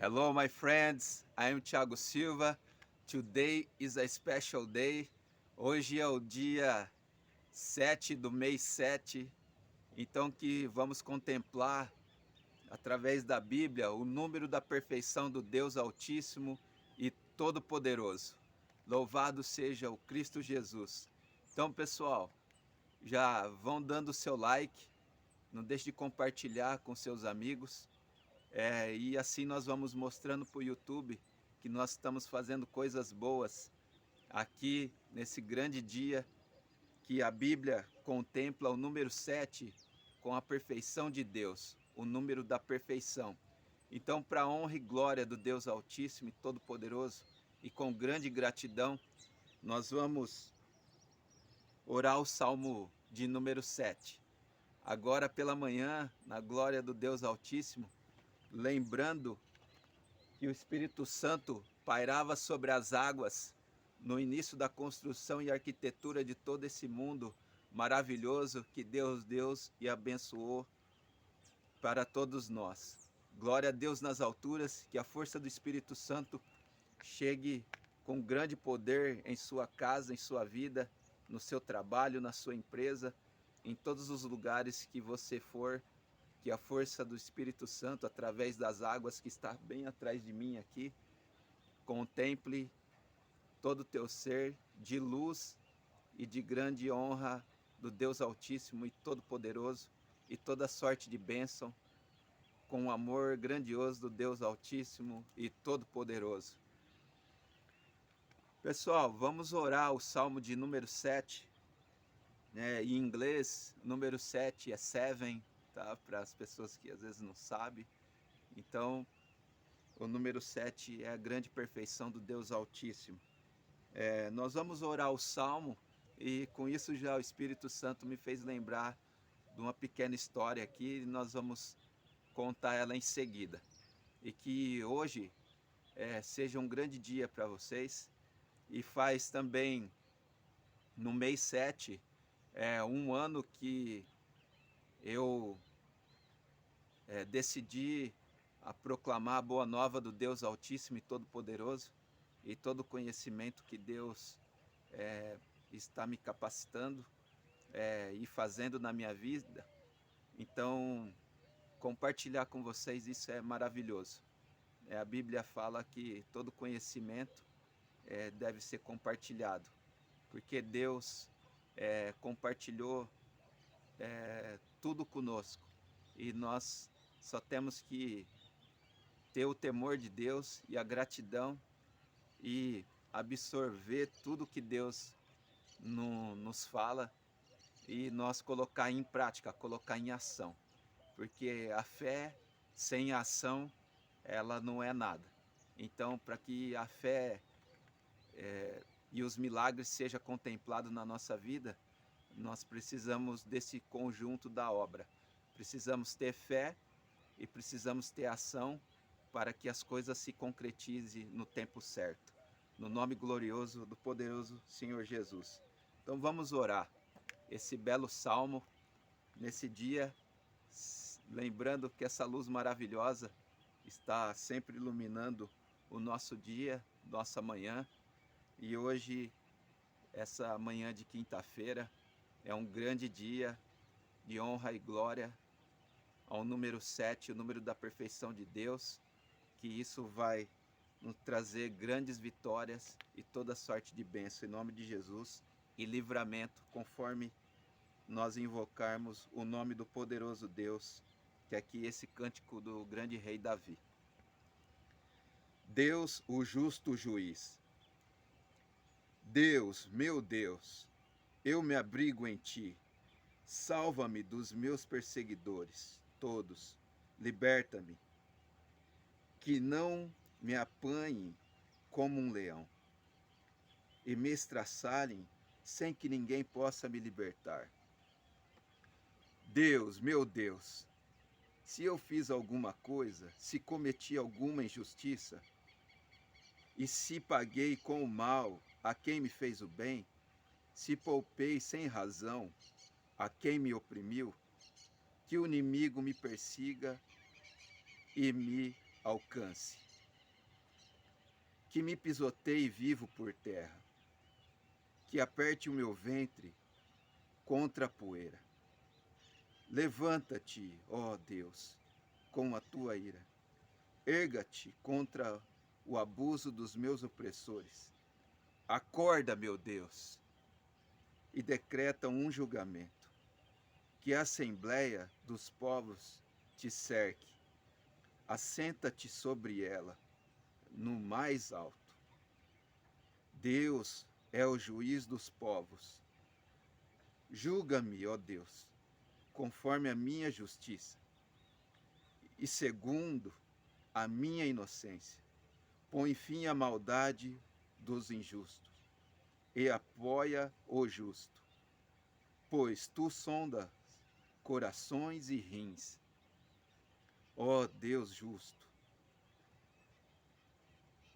Hello, my friends. I am Thiago Silva. Today is a special day. Hoje é o dia 7 do mês 7. Então que vamos contemplar, através da Bíblia, o número da perfeição do Deus Altíssimo e Todo-Poderoso. Louvado seja o Cristo Jesus. Então, pessoal, já vão dando o seu like. Não deixe de compartilhar com seus amigos. E assim nós vamos mostrando para o YouTube que nós estamos fazendo coisas boas aqui nesse grande dia que a Bíblia contempla o número 7 com a perfeição de Deus, o número da perfeição. Então, para a honra e glória do Deus Altíssimo e Todo-Poderoso, e com grande gratidão, nós vamos orar o Salmo de número 7. Agora pela manhã, na glória do Deus Altíssimo, lembrando que o Espírito Santo pairava sobre as águas no início da construção e arquitetura de todo esse mundo maravilhoso que Deus deu e abençoou para todos nós. Glória a Deus nas alturas, que a força do Espírito Santo chegue com grande poder em sua casa, em sua vida, no seu trabalho, na sua empresa, em todos os lugares que você for, que a força do Espírito Santo, através das águas que está bem atrás de mim aqui, contemple todo o teu ser de luz e de grande honra do Deus Altíssimo e Todo-Poderoso, e toda sorte de bênção, com o amor grandioso do Deus Altíssimo e Todo-Poderoso. Pessoal, vamos orar o Salmo de número 7. Em inglês, número 7 é seven, tá? Para as pessoas que às vezes não sabem. Então, o número 7 é a grande perfeição do Deus Altíssimo. Nós vamos orar o Salmo, e com isso já o Espírito Santo me fez lembrar de uma pequena história aqui, e nós vamos contar ela em seguida. E que hoje seja um grande dia para vocês. E faz também, no mês 7, um ano que eu decidi a proclamar a boa nova do Deus Altíssimo e Todo-Poderoso, e todo o conhecimento que Deus está me capacitando e fazendo na minha vida. Então, compartilhar com vocês isso é maravilhoso. A Bíblia fala que todo conhecimento deve ser compartilhado, porque Deus compartilhou tudo conosco, e nós só temos que ter o temor de Deus e a gratidão e absorver tudo que Deus nos fala, e nós colocar em prática, colocar em ação, porque a fé sem ação, ela não é nada. Então, para que a fé e os milagres sejam contemplados na nossa vida, nós precisamos desse conjunto da obra. Precisamos ter fé e precisamos ter ação para que as coisas se concretizem no tempo certo. No nome glorioso do poderoso Senhor Jesus. Então vamos orar esse belo salmo nesse dia, lembrando que essa luz maravilhosa está sempre iluminando o nosso dia, nossa manhã. E hoje, essa manhã de quinta-feira, é um grande dia de honra e glória ao número 7, o número da perfeição de Deus, que isso vai nos trazer grandes vitórias e toda sorte de bênção em nome de Jesus, e livramento, conforme nós invocarmos o nome do poderoso Deus, que é aqui esse cântico do grande rei Davi. Deus, o justo juiz. Deus, meu Deus, eu me abrigo em ti. Salva-me dos meus perseguidores, todos. Liberta-me, que não me apanhem como um leão, e me estraçalhem sem que ninguém possa me libertar. Deus, meu Deus, se eu fiz alguma coisa, se cometi alguma injustiça, e se paguei com o mal a quem me fez o bem, se poupei sem razão a quem me oprimiu, que o inimigo me persiga e me alcance. que me pisoteie vivo por terra, que aperte o meu ventre contra a poeira. Levanta-te, ó Deus, com a tua ira. Erga-te contra o abuso dos meus opressores. Acorda, meu Deus, e decreta um julgamento. Que a assembleia dos povos te cerque. Assenta-te sobre ela, no mais alto. Deus é o juiz dos povos. Julga-me, ó Deus, conforme a minha justiça e segundo a minha inocência. Põe fim à maldade dos injustos e apoia o justo, pois tu sondas corações e rins. Ó Deus justo,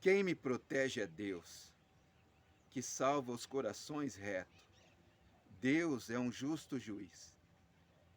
quem me protege é Deus, que salva os corações retos. Deus é um justo juiz.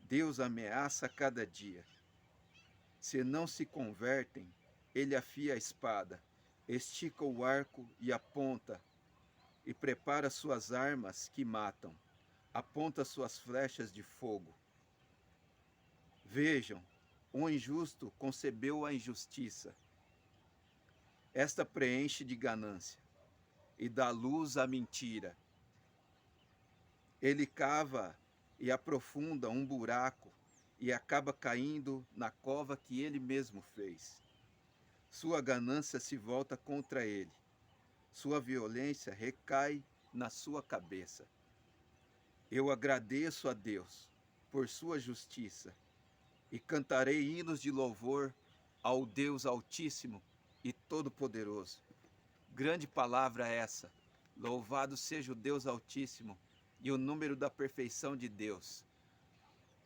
Deus ameaça a cada dia. Se não se convertem, ele afia a espada, estica o arco e aponta, e prepara suas armas que matam, aponta suas flechas de fogo. Vejam, o injusto concebeu a injustiça. Esta preenche de ganância e dá luz à mentira. Ele cava e aprofunda um buraco e acaba caindo na cova que ele mesmo fez. Sua ganância se volta contra ele. Sua violência recai na sua cabeça. Eu agradeço a Deus por sua justiça e cantarei hinos de louvor ao Deus Altíssimo e Todo-Poderoso. Grande palavra essa. Louvado seja o Deus Altíssimo e o número da perfeição de Deus.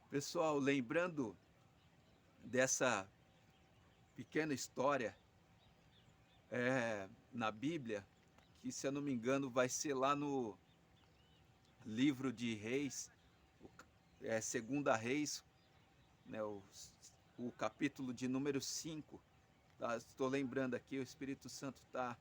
Pessoal, lembrando dessa pequena história na Bíblia, que se eu não me engano vai ser lá no livro de Reis, Segunda Reis, né, o capítulo de número 5. Tá? Estou lembrando aqui, o Espírito Santo está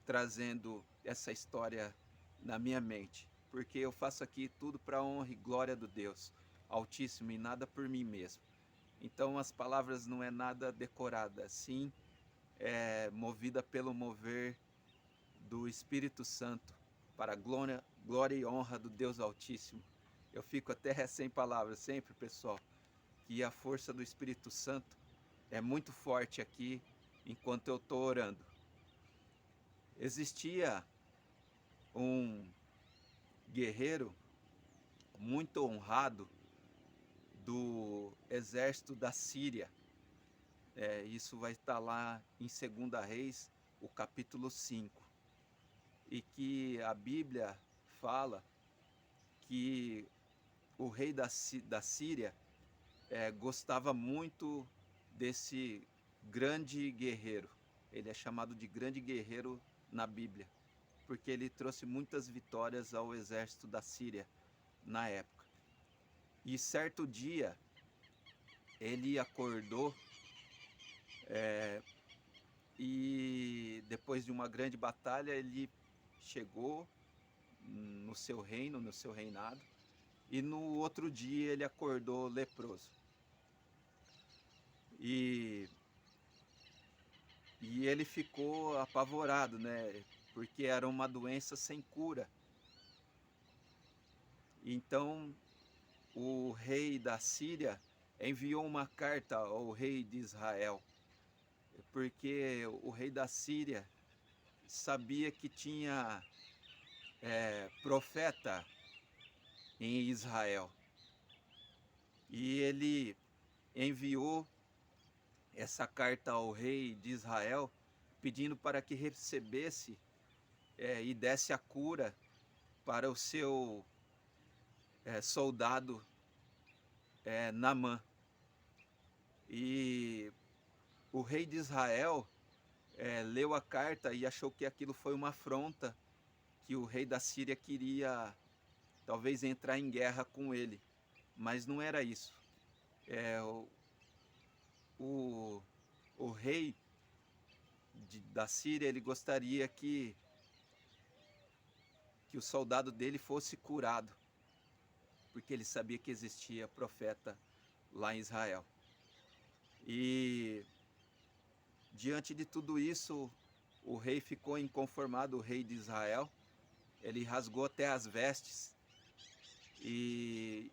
trazendo essa história na minha mente, porque eu faço aqui tudo para a honra e glória do Deus Altíssimo e nada por mim mesmo. Então as palavras não é nada decorada, sim, é movida pelo mover do Espírito Santo para a glória e honra do Deus Altíssimo. Eu fico até sem palavras sempre, pessoal, que a força do Espírito Santo é muito forte aqui enquanto eu estou orando. Existia um guerreiro muito honrado do exército da Síria. Isso vai estar lá em 2 Reis, o capítulo 5. E que a Bíblia fala que o rei da Síria gostava muito desse grande guerreiro. Ele é chamado de grande guerreiro na Bíblia, porque ele trouxe muitas vitórias ao exército da Síria na época. E certo dia, ele acordou e depois de uma grande batalha, ele chegou no seu reino, no seu reinado, e no outro dia ele acordou leproso. E ele ficou apavorado, né? Porque era uma doença sem cura. Então o rei da Síria enviou uma carta ao rei de Israel, porque o rei da Síria sabia que tinha profeta em Israel. E ele enviou essa carta ao rei de Israel, pedindo para que recebesse e desse a cura para o seu soldado Naamã. E o rei de Israel leu a carta e achou que aquilo foi uma afronta, que o rei da Síria queria talvez entrar em guerra com ele, mas não era isso. O rei da Síria, ele gostaria que o soldado dele fosse curado, porque ele sabia que existia profeta lá em Israel. E diante de tudo isso, o rei ficou inconformado, o rei de Israel. Ele rasgou até as vestes e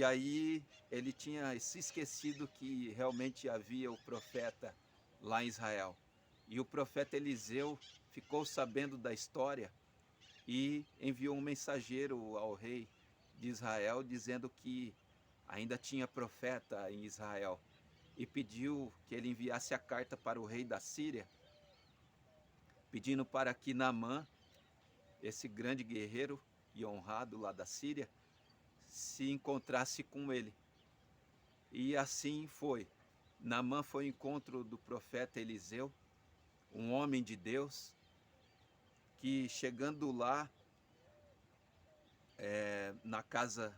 aí ele tinha se esquecido que realmente havia o profeta lá em Israel. E o profeta Eliseu ficou sabendo da história e enviou um mensageiro ao rei de Israel dizendo que ainda tinha profeta em Israel e pediu que ele enviasse a carta para o rei da Síria, pedindo para que Naamã, esse grande guerreiro e honrado lá da Síria, se encontrasse com ele. E assim foi. Naamã foi ao encontro do profeta Eliseu, um homem de Deus, que chegando lá na casa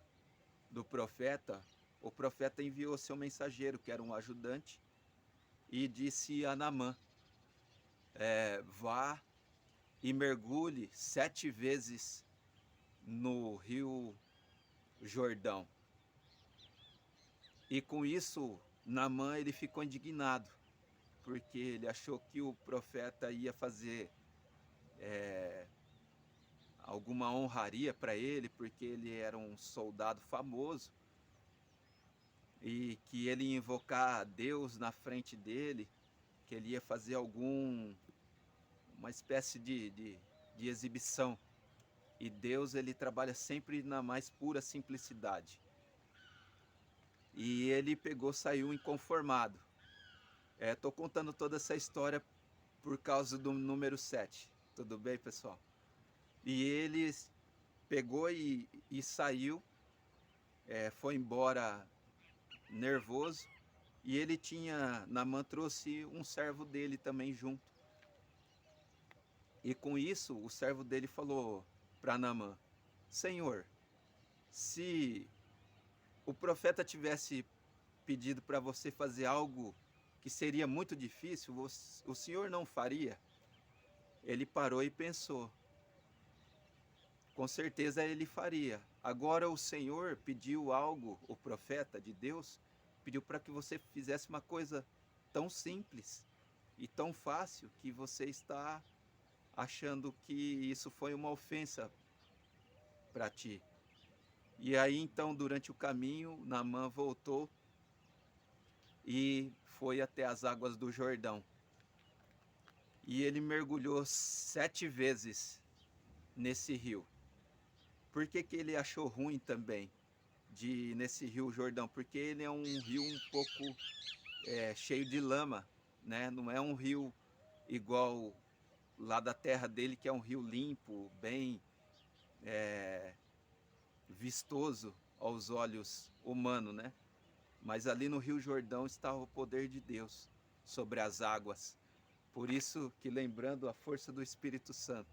do profeta, o profeta enviou seu mensageiro, que era um ajudante, e disse a Naamã, vá e mergulhe 7 vezes no rio Jordão. E com isso, Naamã ele ficou indignado, porque ele achou que o profeta ia fazer alguma honraria para ele, porque ele era um soldado famoso, e que ele ia invocar Deus na frente dele, que ele ia fazer uma espécie de exibição. E Deus, ele trabalha sempre na mais pura simplicidade. E ele saiu inconformado. Estou contando toda essa história por causa do número 7. Tudo bem, pessoal? E ele pegou e saiu, foi embora nervoso. E ele Naamã trouxe um servo dele também junto. E com isso, o servo dele falou para Naamã, Senhor, se o profeta tivesse pedido para você fazer algo que seria muito difícil, o senhor não faria? Ele parou e pensou. Com certeza ele faria. Agora o Senhor pediu algo, o profeta de Deus, pediu para que você fizesse uma coisa tão simples e tão fácil que você está achando que isso foi uma ofensa para ti. E aí então, durante o caminho, Naamã voltou e foi até as águas do Jordão. E ele mergulhou 7 vezes nesse rio. Por que ele achou ruim também nesse rio Jordão? Porque ele é um rio um pouco cheio de lama, né? Não é um rio igual lá da terra dele, que é um rio limpo, bem vistoso aos olhos humanos, né? Mas ali no rio Jordão está o poder de Deus sobre as águas. Por isso que, lembrando a força do Espírito Santo.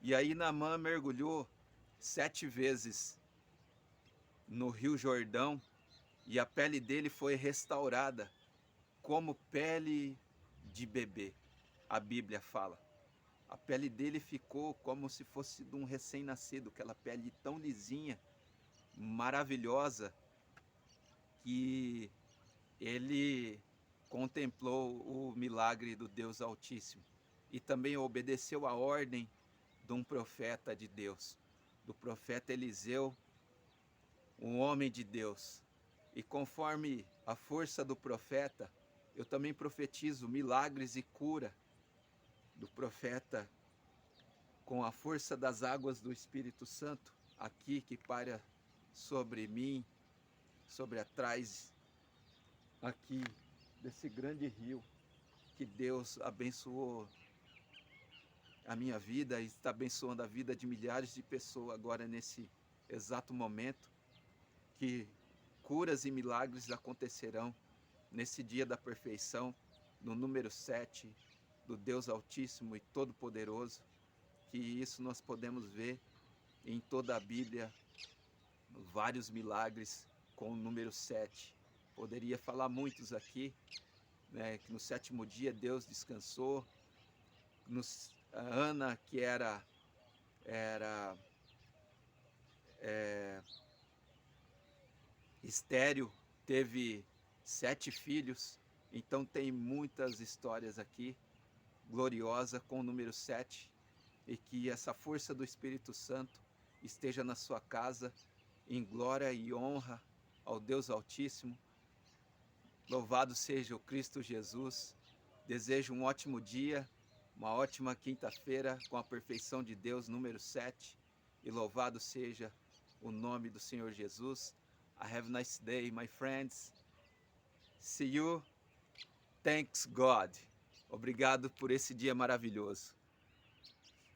E aí Naamã mergulhou 7 vezes no rio Jordão e a pele dele foi restaurada como pele de bebê. A Bíblia fala. A pele dele ficou como se fosse de um recém-nascido, aquela pele tão lisinha, maravilhosa, que ele contemplou o milagre do Deus Altíssimo e também obedeceu a ordem de um profeta de Deus, do profeta Eliseu, um homem de Deus. E conforme a força do profeta, eu também profetizo milagres e cura do profeta com a força das águas do Espírito Santo, aqui que paira sobre mim, sobre atrás, aqui desse grande rio, que Deus abençoou a minha vida e está abençoando a vida de milhares de pessoas agora nesse exato momento, que curas e milagres acontecerão nesse dia da perfeição, no número 7 do Deus Altíssimo e Todo-Poderoso, que isso nós podemos ver em toda a Bíblia, vários milagres com o número 7. Poderia falar muitos aqui, né, que no 7º dia Deus descansou, a Ana, que era estéril, teve 7 filhos. Então tem muitas histórias aqui, gloriosa com o número 7, e que essa força do Espírito Santo esteja na sua casa, em glória e honra ao Deus Altíssimo. Louvado seja o Cristo Jesus. Desejo um ótimo dia, uma ótima quinta-feira com a perfeição de Deus, número 7. E louvado seja o nome do Senhor Jesus. I have a nice day, my friends. See you. Thanks God. Obrigado por esse dia maravilhoso.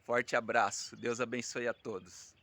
Forte abraço. Deus abençoe a todos.